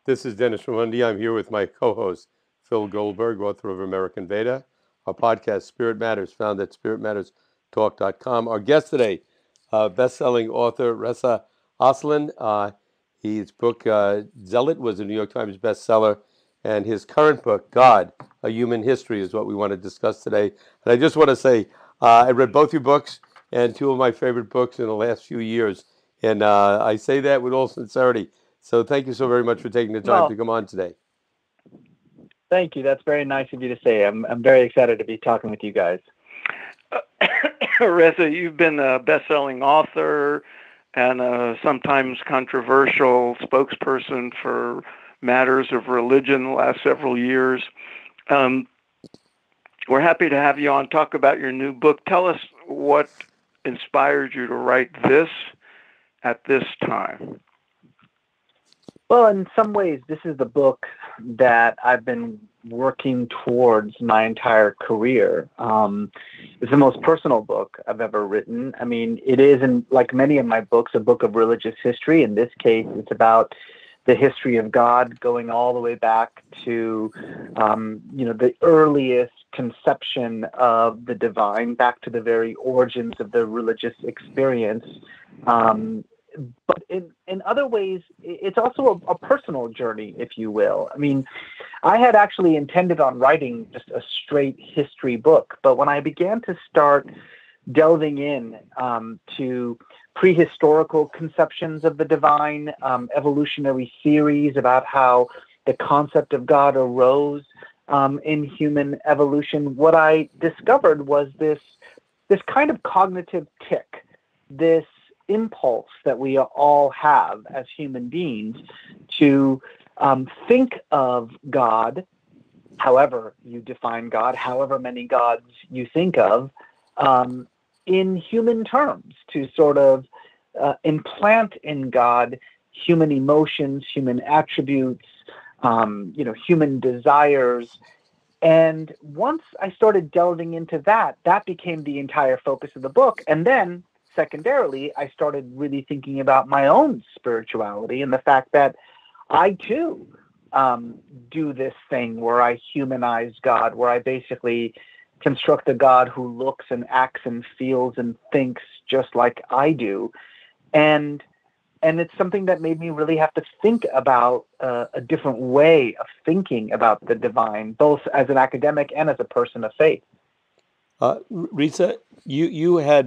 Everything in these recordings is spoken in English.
This is Dennis Ramundi. I'm here with my co-host, Phil Goldberg, author of American Veda. Our podcast, Spirit Matters, found at spiritmatterstalk.com. Our guest today, best-selling author Reza Aslan. His book, Zealot, was a New York Times bestseller. And his current book, God, A Human History, is what we want to discuss today. And I just want to say, I read both your books and two of my favorite books in the last few years. And I say that with all sincerity. So thank you so very much for taking the time to Well, come on today. thank you. That's very nice of you to say. I'm very excited to be talking with you guys. Reza, you've been a best-selling author and a sometimes controversial spokesperson for matters of religion the last several years. Um, we're happy to have you on, talk about your new book. Tell us what inspired you to write this at this time. Well, in some ways, this is the book that I've been working towards my entire career. It's the most personal book I've ever written. I mean, it is, like many of my books, a book of religious history. In this case, it's about the history of God going all the way back to, the earliest conception of the divine, back to the very origins of the religious experience. But in other ways, it's also a personal journey, if you will. I mean, I had actually intended on writing just a straight history book, but when I began to start delving in to prehistorical conceptions of the divine, evolutionary theories about how the concept of God arose in human evolution, what I discovered was this kind of cognitive tick, this impulse that we all have as human beings to think of God, however you define God, however many gods you think of, in human terms, to sort of implant in God human emotions, human attributes, human desires. And once I started delving into that, that became the entire focus of the book. And then secondarily, I started really thinking about my own spirituality and the fact that I too do this thing where I humanize God, where I basically construct a God who looks and acts and feels and thinks just like I do. And it's something that made me really have to think about a different way of thinking about the divine, both as an academic and as a person of faith. Reza, you had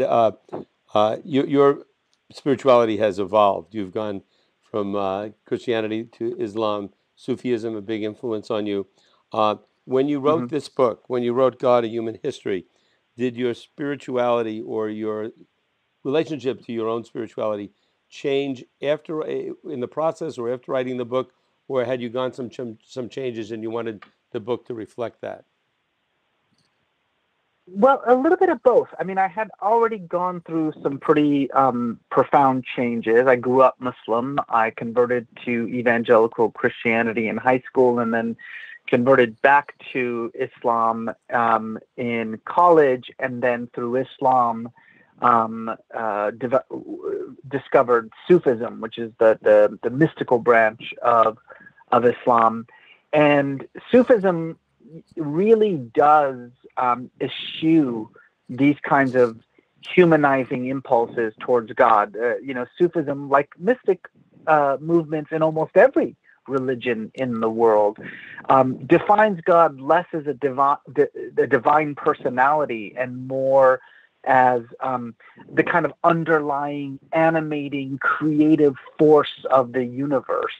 your spirituality has evolved. You've gone from Christianity to Islam, Sufism, a big influence on you. When you wrote Mhm. this book, when you wrote God, A Human History, did your spirituality or your relationship to your own spirituality change after in the process or after writing the book, or had you gone some changes and you wanted the book to reflect that? Well, a little bit of both. I mean, I had already gone through some pretty profound changes. I grew up Muslim. I converted to evangelical Christianity in high school and then converted back to Islam in college, and then through Islam discovered Sufism, which is the mystical branch of Islam. And Sufism really does eschew these kinds of humanizing impulses towards God. Sufism, like mystic movements in almost every religion in the world, defines God less as a divine personality and more as the kind of underlying, animating, creative force of the universe.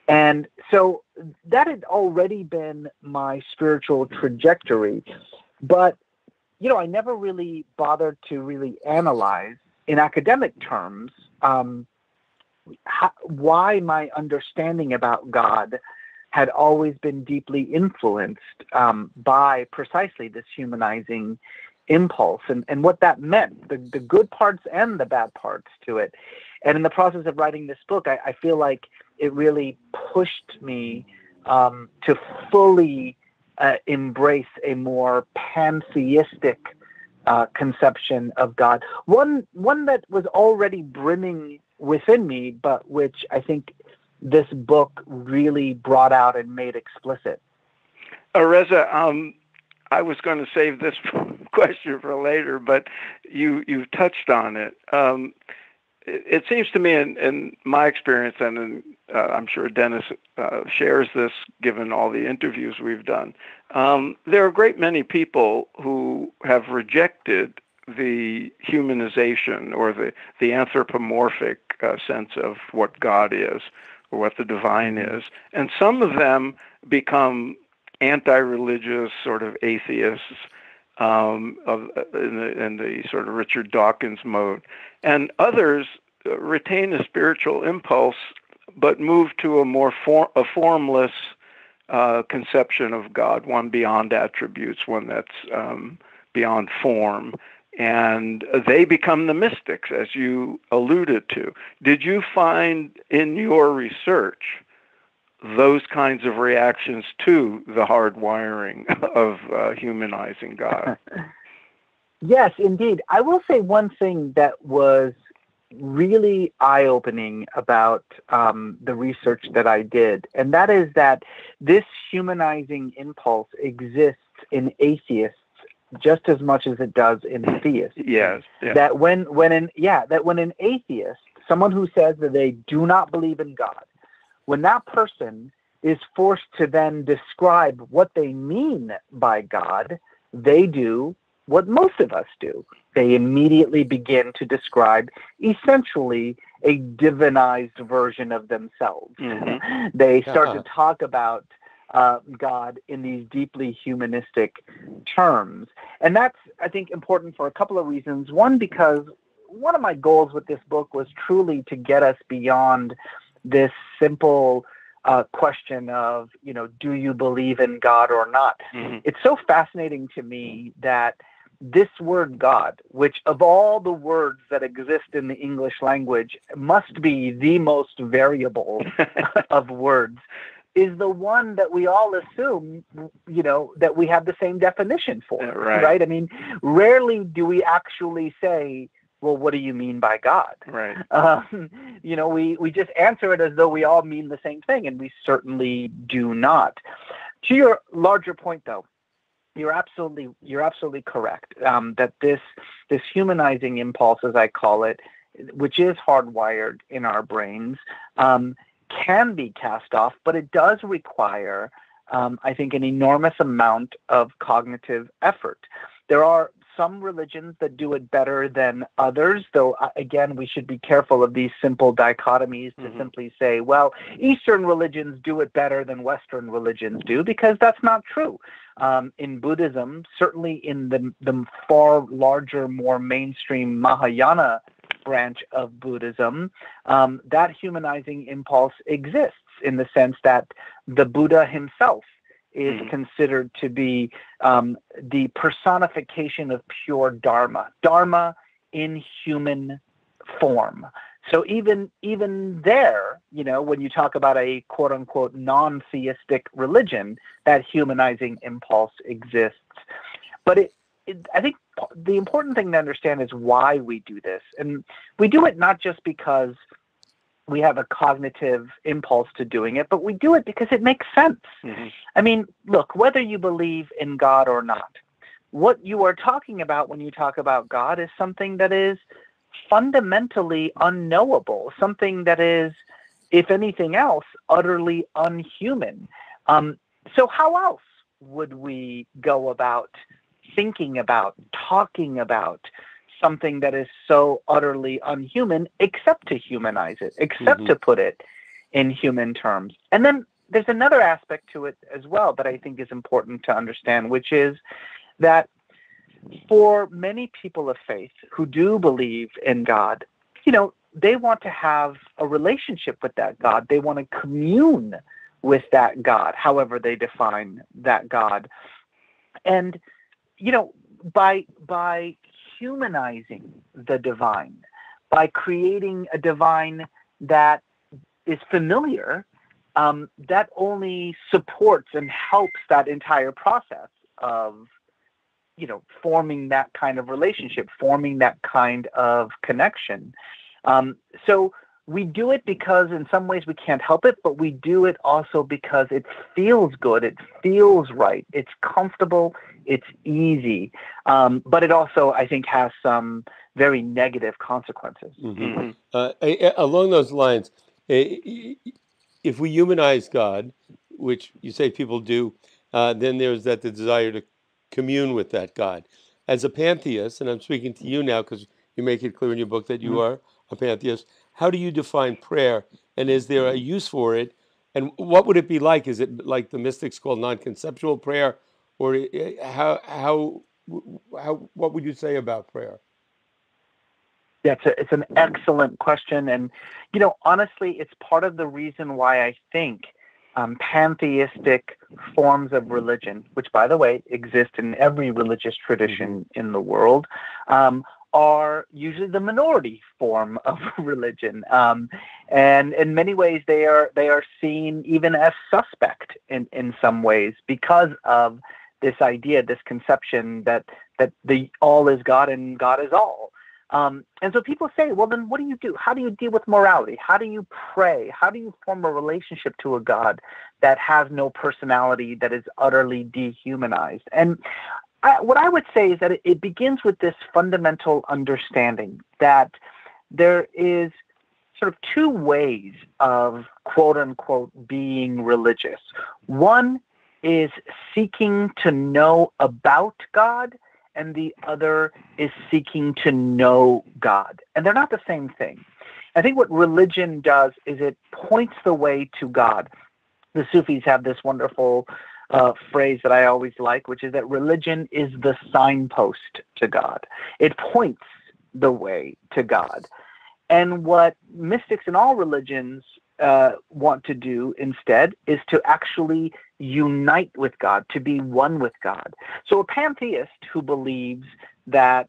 And so that had already been my spiritual trajectory. But, I never really bothered to really analyze in academic terms why my understanding about God had always been deeply influenced by precisely this humanizing impulse and what that meant, the good parts and the bad parts to it. And in the process of writing this book, I feel like it really pushed me to fully embrace a more pantheistic conception of God, one that was already brimming within me, but which I think this book really brought out and made explicit. Reza, I was going to save this question for later, but you've touched on it. It seems to me, in my experience, and I'm sure Dennis shares this, given all the interviews we've done, there are a great many people who have rejected the humanization or the anthropomorphic sense of what God is or what the divine is, and some of them become anti-religious sort of atheists in the sort of Richard Dawkins mode, and others retain a spiritual impulse but move to a more formless conception of God, one beyond attributes, one that's beyond form, and they become the mystics, as you alluded to. Did you find in your research those kinds of reactions to the hard wiring of humanizing God? Yes, indeed. I will say one thing that was really eye-opening about the research that I did, and that is that this humanizing impulse exists in atheists just as much as it does in theists. Yes. Yeah. That when an atheist, someone who says that they do not believe in God, when that person is forced to then describe what they mean by God, they do what most of us do. They immediately begin to describe essentially a divinized version of themselves. Mm-hmm. They start to talk about God in these deeply humanistic terms. And that's, I think, important for a couple of reasons. One, because one of my goals with this book was truly to get us beyond this simple question of, do you believe in God or not? Mm-hmm. It's so fascinating to me that this word God, which of all the words that exist in the English language must be the most variable of words, is the one that we all assume, that we have the same definition for, right? I mean, rarely do we actually say, well, what do you mean by God? Right. We just answer it as though we all mean the same thing, and we certainly do not. To your larger point, though, you're absolutely correct that this humanizing impulse, as I call it, which is hardwired in our brains, can be cast off, but it does require, I think, an enormous amount of cognitive effort. There are some religions that do it better than others, though, again, we should be careful of these simple dichotomies to simply say, well, Eastern religions do it better than Western religions do, because that's not true. In Buddhism, certainly in the far larger, more mainstream Mahayana branch of Buddhism, that humanizing impulse exists in the sense that the Buddha himself is considered to be the personification of pure Dharma in human form. So even there, when you talk about a quote unquote non-theistic religion, that humanizing impulse exists. But I think the important thing to understand is why we do this. And we do it not just because we have a cognitive impulse to doing it, but we do it because it makes sense. Mm-hmm. I mean, look, whether you believe in God or not, what you are talking about when you talk about God is something that is fundamentally unknowable, something that is, if anything else, utterly unhuman. So how else would we go about thinking about, talking about something that is so utterly unhuman, except to humanize it, except to put it in human terms? And then there's another aspect to it as well that I think is important to understand, which is that for many people of faith who do believe in God, they want to have a relationship with that God. They want to commune with that God, however they define that God. And, by humanizing the divine, by creating a divine that is familiar, that only supports and helps that entire process of, forming that kind of relationship, forming that kind of connection. So we do it because in some ways we can't help it, but we do it also because it feels good. It feels right. It's comfortable. It's easy. But it also, I think, has some very negative consequences. Mm-hmm. Along those lines, if we humanize God, which you say people do, then there's the desire to commune with that God. As a pantheist, and I'm speaking to you now because you make it clear in your book that you are a pantheist, how do you define prayer, and is there a use for it? And what would it be like? Is it like the mystics call non-conceptual prayer, or what would you say about prayer? Yeah, it's an excellent question. And, honestly, it's part of the reason why I think pantheistic forms of religion, which, by the way, exist in every religious tradition in the world, are usually the minority form of religion. And in many ways, they are seen even as suspect in some ways because of this idea, this conception that the all is God and God is all. And so people say, well, then what do you do? How do you deal with morality? How do you pray? How do you form a relationship to a God that has no personality, that is utterly dehumanized? And what I would say is that it begins with this fundamental understanding that there is sort of two ways of, quote unquote, being religious. One is seeking to know about God, and the other is seeking to know God. And they're not the same thing. I think what religion does is it points the way to God. The Sufis have this wonderful phrase that I always like, which is that religion is the signpost to God. It points the way to God. And what mystics in all religions want to do instead is to actually unite with God, to be one with God. So a pantheist who believes that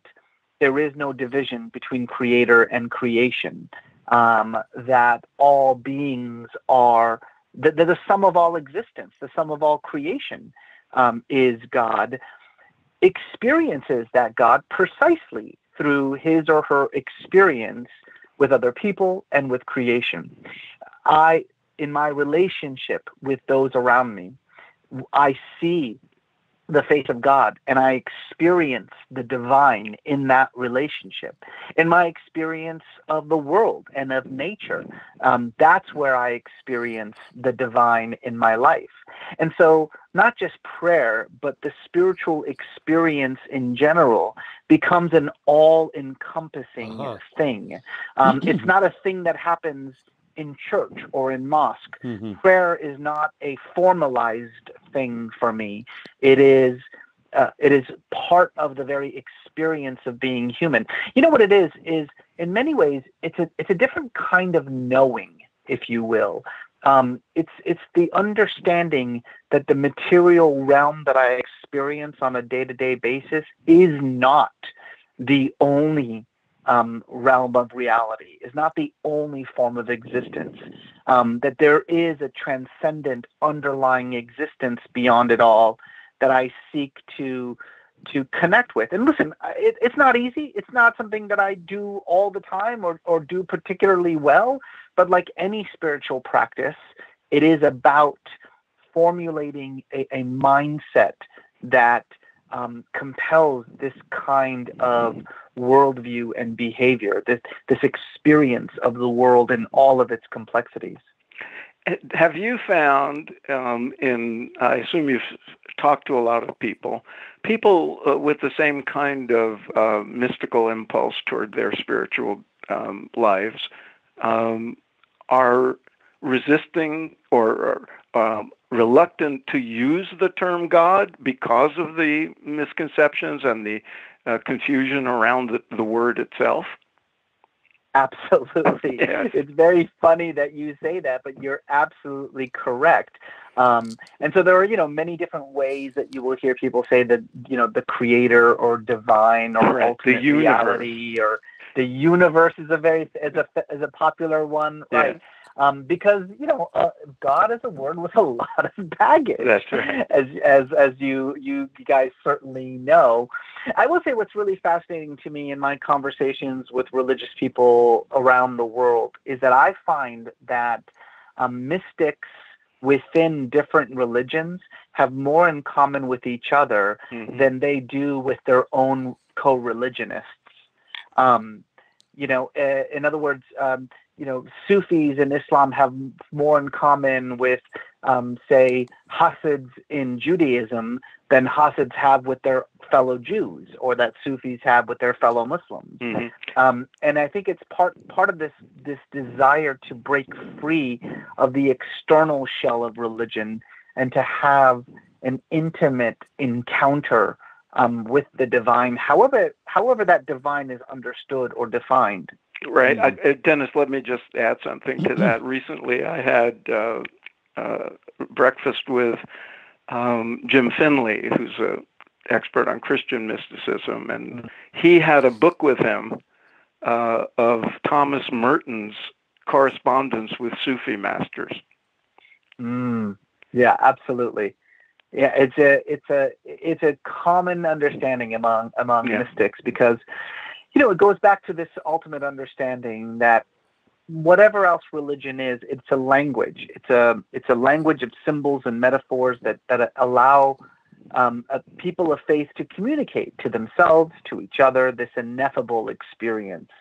there is no division between creator and creation, that all beings are, that the sum of all existence, the sum of all creation is God, experiences that God precisely through his or her experience with other people and with creation. In my relationship with those around me, I see the face of God and I experience the divine in that relationship. In my experience of the world and of nature, that's where I experience the divine in my life. And so not just prayer, but the spiritual experience in general becomes an all-encompassing thing. It's not a thing that happens in church or in mosque. Prayer is not a formalized thing for me. It is part of the very experience of being human. You know what it is in many ways it's a different kind of knowing, if you will. It's the understanding that the material realm that I experience on a day-to-day basis is not the only realm of reality, is not the only form of existence, that there is a transcendent underlying existence beyond it all that I seek to connect with. And listen, it's not easy. It's not something that I do all the time or do particularly well, but like any spiritual practice, it is about formulating a mindset that compels this kind of worldview and behavior, this experience of the world in all of its complexities. Have you found, I assume you've talked to a lot of people with the same kind of mystical impulse toward their spiritual lives, are resisting or reluctant to use the term God because of the misconceptions and the confusion around the word itself? Absolutely. Yes. It's very funny that you say that, but you're absolutely correct. And so there are, many different ways that you will hear people say that, the creator or divine or ultimate reality or the universe is a popular one, right? because God is a word with a lot of baggage. That's right. As you guys certainly know. I will say what's really fascinating to me in my conversations with religious people around the world is that I find that mystics within different religions have more in common with each other than they do with their own co-religionists. In other words, Sufis in Islam have more in common with, say, Hasids in Judaism than Hasids have with their fellow Jews, or that Sufis have with their fellow Muslims. And I think it's part of this desire to break free of the external shell of religion and to have an intimate encounter with the divine, however that divine is understood or defined. Right. Dennis, let me just add something to that. Recently, I had breakfast with Jim Finley, who's an expert on Christian mysticism, and he had a book with him of Thomas Merton's correspondence with Sufi masters. Yeah, absolutely. Yeah, it's a common understanding among mystics, because it goes back to this ultimate understanding that whatever else religion is, it's a language. It's a language of symbols and metaphors that allow people of faith to communicate to themselves, to each other, this ineffable experience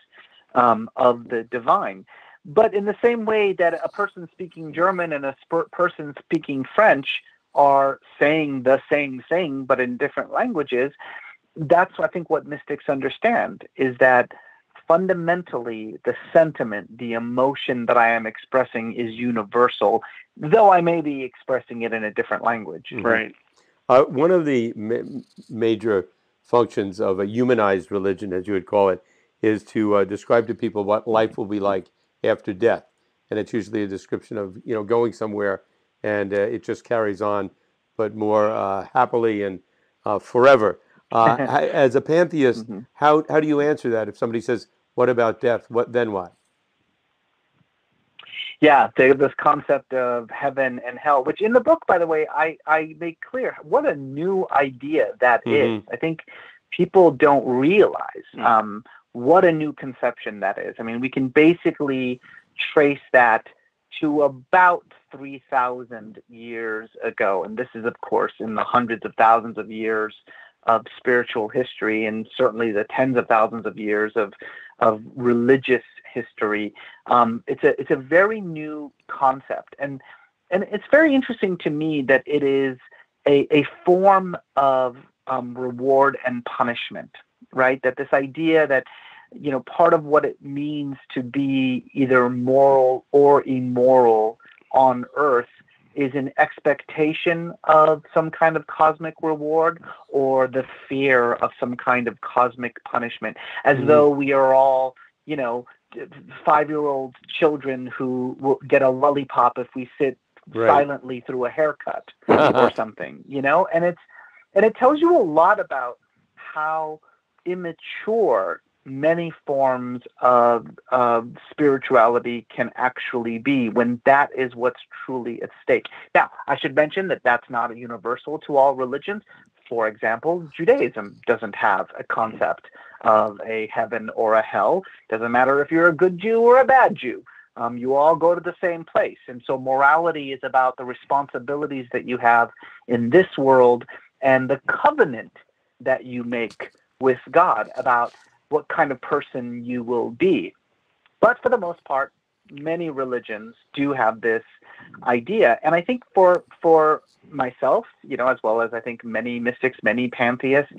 of the divine. But in the same way that a person speaking German and a person speaking French are saying the same thing, but in different languages, that's, I think, what mystics understand, is that fundamentally the sentiment, the emotion that I am expressing is universal, though I may be expressing it in a different language. Right. One of the major functions of a humanized religion, as you would call it, is to describe to people what life will be like after death. And it's usually a description of, going somewhere, and it just carries on, but more happily and forever. As a pantheist, how do you answer that if somebody says, "What about death? Then what?" Yeah, this concept of heaven and hell, which in the book, by the way, I make clear what a new idea that is. I think people don't realize what a new conception that is. I mean, we can basically trace that to about 3,000 years ago. And this is, of course, in the hundreds of thousands of years of spiritual history, and certainly the tens of thousands of years of religious history. It's a very new concept. And it's very interesting to me that it is a form of reward and punishment, right? That this idea that part of what it means to be either moral or immoral on Earth is an expectation of some kind of cosmic reward or the fear of some kind of cosmic punishment, as though we are all, 5-year-old children who will get a lollipop if we sit silently through a haircut or something, and it tells you a lot about how immature many forms of spirituality can actually be when that is what's truly at stake. Now, I should mention that that's not universal to all religions. For example, Judaism doesn't have a concept of a heaven or a hell. Doesn't matter if you're a good Jew or a bad Jew. You all go to the same place. And so morality is about the responsibilities that you have in this world and the covenant that you make with God about what kind of person you will be. But for the most part, many religions do have this idea. And I think for myself, as well as I think many mystics, many pantheists,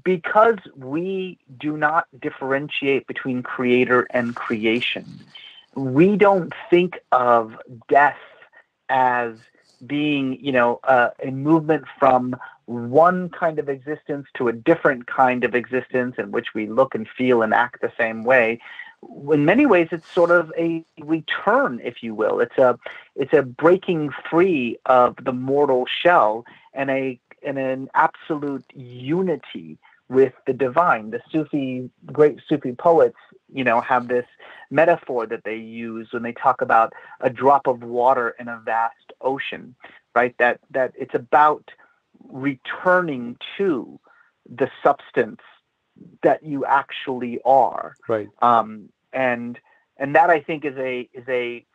because we do not differentiate between creator and creation, we don't think of death as being, a movement from one kind of existence to a different kind of existence in which we look and feel and act the same way. In many ways, it's sort of a return, if you will. It's a breaking free of the mortal shell and an absolute unity with the divine. The great Sufi poets, have this metaphor that they use when they talk about a drop of water in a vast ocean, right? That it's about returning to the substance that you actually are. Right. And that, I think, is a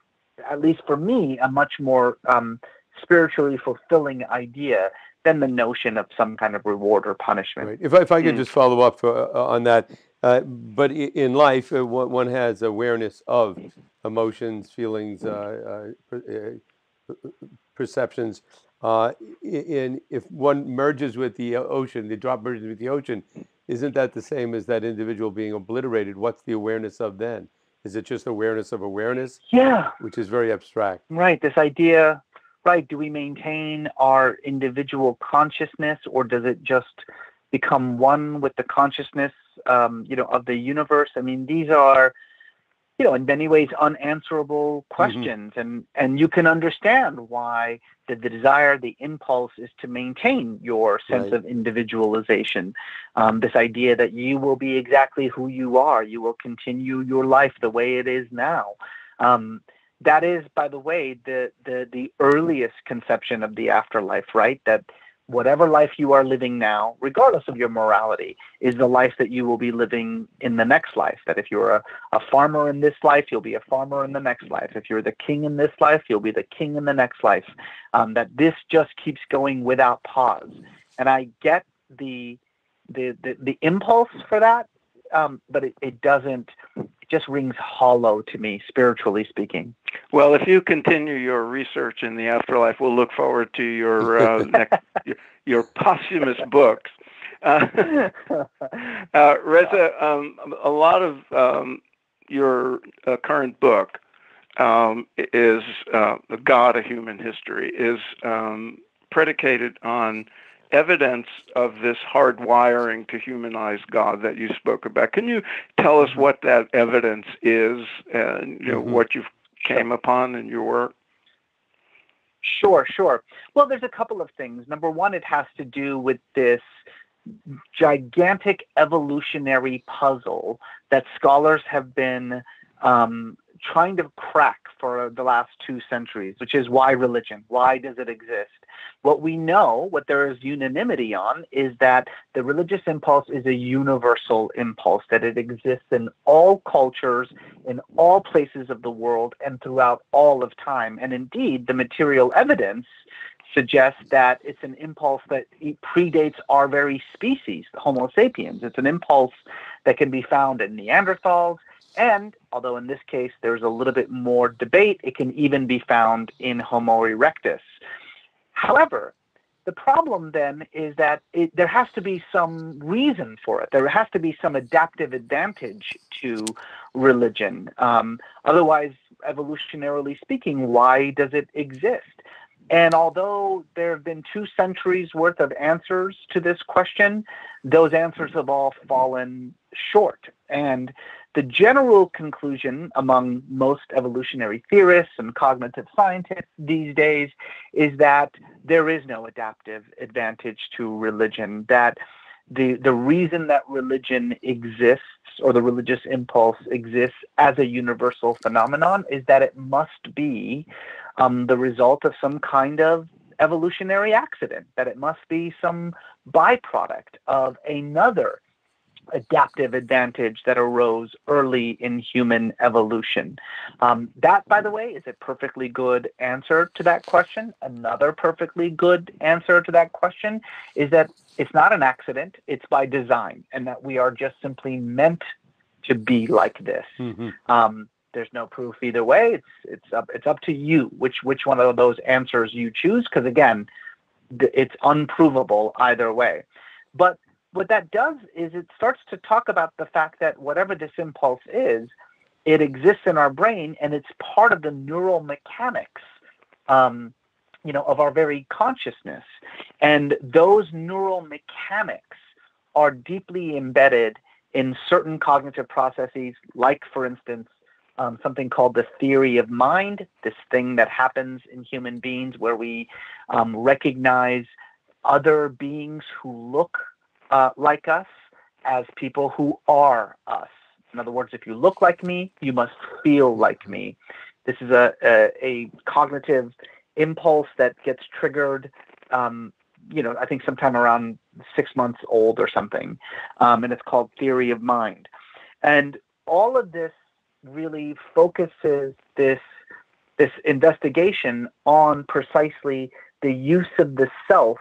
at least for me, a much more spiritually fulfilling idea than the notion of some kind of reward or punishment. Right. If I could just follow up on that, but in life, one has awareness of emotions, feelings, perceptions. If one merges with the ocean, the drop merges with the ocean, isn't that the same as that individual being obliterated? What's the awareness of then? Is it just awareness of awareness? Yeah. Which is very abstract. Right. This idea, right? Do we maintain our individual consciousness, or does it just become one with the consciousness, of the universe? I mean, these are, in many ways unanswerable questions, and you can understand why the desire, the impulse is to maintain your sense of individualization. This idea that you will be exactly who you are, you will continue your life the way it is now. That is, by the way, the earliest conception of the afterlife, right? That whatever life you are living now, regardless of your morality, is the life that you will be living in the next life. That if you're a farmer in this life, you'll be a farmer in the next life. If you're the king in this life, you'll be the king in the next life. That this just keeps going without pause. And I get the impulse for that, but it doesn't. It just rings hollow to me, spiritually speaking. Well, if you continue your research in the afterlife, we'll look forward to your your posthumous books. Reza, a lot of your current book is The God of Human History, is predicated on evidence of this hardwiring to humanize God that you spoke about. Can you tell us what that evidence is and what you've came upon in your work? Sure. Well, there's a couple of things. Number one, it has to do with this gigantic evolutionary puzzle that scholars have been trying to crack for the last 2 centuries, which is why religion? Why does it exist? What we know, what there is unanimity on, is that the religious impulse is a universal impulse, that it exists in all cultures, in all places of the world, and throughout all of time. And indeed, the material evidence suggests that it's an impulse that predates our very species, the Homo sapiens. It's an impulse that can be found in Neanderthals, and although in this case there's a little bit more debate, it can even be found in Homo erectus. However, the problem then is that there has to be some reason for it. There has to be some adaptive advantage to religion. Otherwise, evolutionarily speaking, why does it exist? And although there have been 2 centuries worth of answers to this question, those answers have all fallen short. And the general conclusion among most evolutionary theorists and cognitive scientists these days is that there is no adaptive advantage to religion, that the reason that religion exists, or the religious impulse exists as a universal phenomenon, is that it must be the result of some kind of evolutionary accident, that it must be some byproduct of another adaptive advantage that arose early in human evolution. That, by the way, is a perfectly good answer to that question. Another perfectly good answer to that question is that it's not an accident, it's by design, and that we are just simply meant to be like this. There's no proof either way. It's up to you which one of those answers you choose, because again, it's unprovable either way. But what that does is it starts to talk about the fact that whatever this impulse is, it exists in our brain, and it's part of the neural mechanics, of our very consciousness. And those neural mechanics are deeply embedded in certain cognitive processes, like, for instance, something called the theory of mind, this thing that happens in human beings where we recognize other beings who look like us, as people who are us. In other words, if you look like me, you must feel like me. This is a cognitive impulse that gets triggered, I think sometime around 6 months old or something, and it's called theory of mind. And all of this really focuses this investigation on precisely the use of the self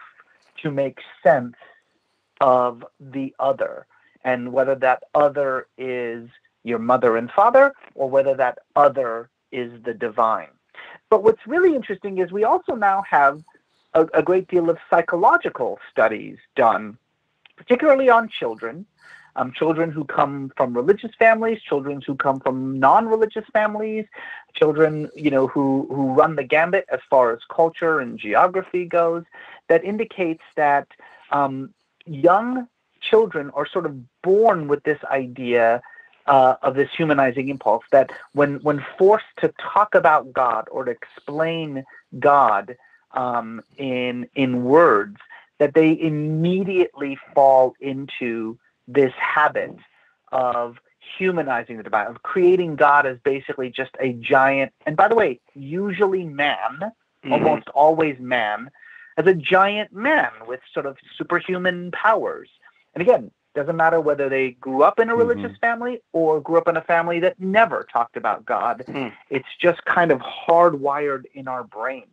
to make sense of the other, and whether that other is your mother and father or whether that other is the divine. But what's really interesting is we also now have a great deal of psychological studies done, particularly on children. Children who come from religious families, children who come from non-religious families, children, who run the gambit as far as culture and geography goes, that indicates that young children are sort of born with this idea of this humanizing impulse, that when forced to talk about God or to explain God in words, that they immediately fall into this habit of humanizing the divine, of creating God as basically just a giant, and by the way, usually man, almost always man, as a giant man with sort of superhuman powers. And again, doesn't matter whether they grew up in a religious family or grew up in a family that never talked about God. It's just kind of hardwired in our brains.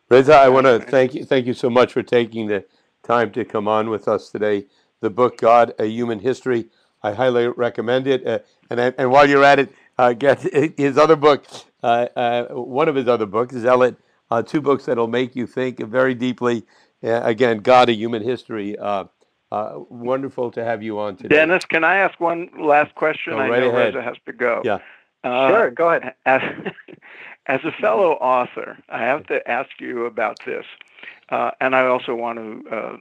Reza, I want to thank you so much for taking the time to come on with us today. The book God, A Human History, I highly recommend it. And while you're at it, get his other book. One of his other books, Zealot, 2 books that'll make you think very deeply. Again, God, A Human History. Wonderful to have you on today. Dennis, can I ask one last question? Go I right know ahead. Reza has to go. Yeah. Sure, go ahead. As a fellow author, I have to ask you about this, and I also want to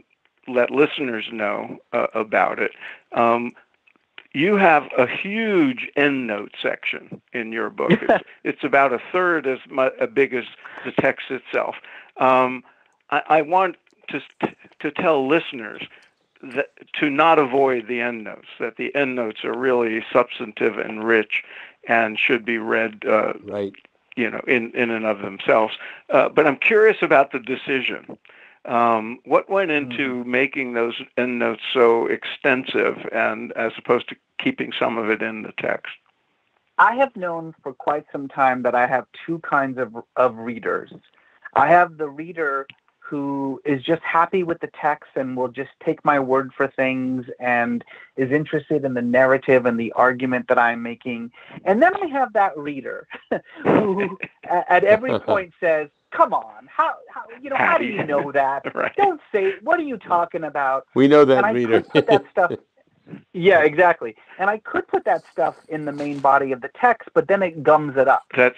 let listeners know about it. You have a huge endnote section in your book. It's about a third as big as the text itself. I want to tell listeners that to not avoid the endnotes, that the endnotes are really substantive and rich and should be read right. In and of themselves. But I'm curious about the decision. What went into making those endnotes so extensive, and as opposed to keeping some of it in the text? I have known for quite some time that I have 2 kinds of readers. I have the reader who is just happy with the text and will just take my word for things and is interested in the narrative and the argument that I'm making. And then I have that reader who at every point says, come on, how do you know that? Right. Don't say, what are you talking about? We know that, and I reader. could put that stuff. Yeah, exactly. And I could put that stuff in the main body of the text, but then it gums it up. Then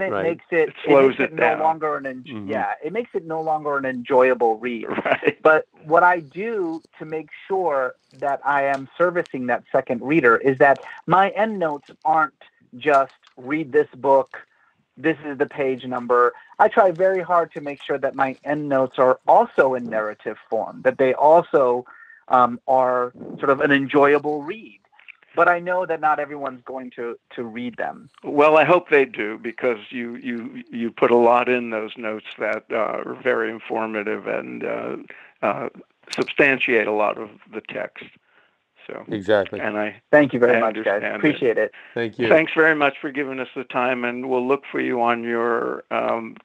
it makes it slows it down. No longer it makes it no longer an enjoyable read. Right. But what I do to make sure that I am servicing that second reader is that my endnotes aren't just read this book, this is the page number. I try very hard to make sure that my endnotes are also in narrative form, that they also are sort of an enjoyable read. But I know that not everyone's going to read them. Well, I hope they do, because you put a lot in those notes that are very informative and substantiate a lot of the text. So exactly. And I thank you very much, guys. Appreciate it. Thank you. Thanks very much for giving us the time, and we'll look for you on your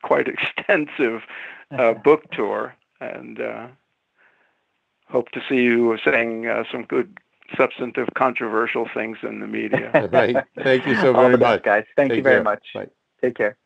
quite extensive book tour, and hope to see you saying some good, substantive, controversial things in the media. Right. Thank you so All very the best, much, guys. Thank you very much. Bye. Take care.